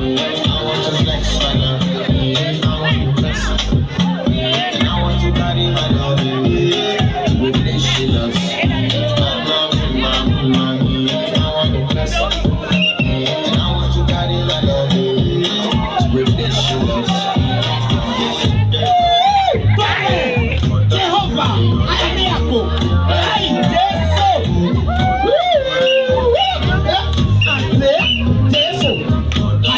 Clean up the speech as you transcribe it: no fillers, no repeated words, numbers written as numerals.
I want to flex my love. I want to flex. And I want to carry my love with this she loves. My love, my I want to flex. And I want to carry my love with this she loves. Jehovah, I am here.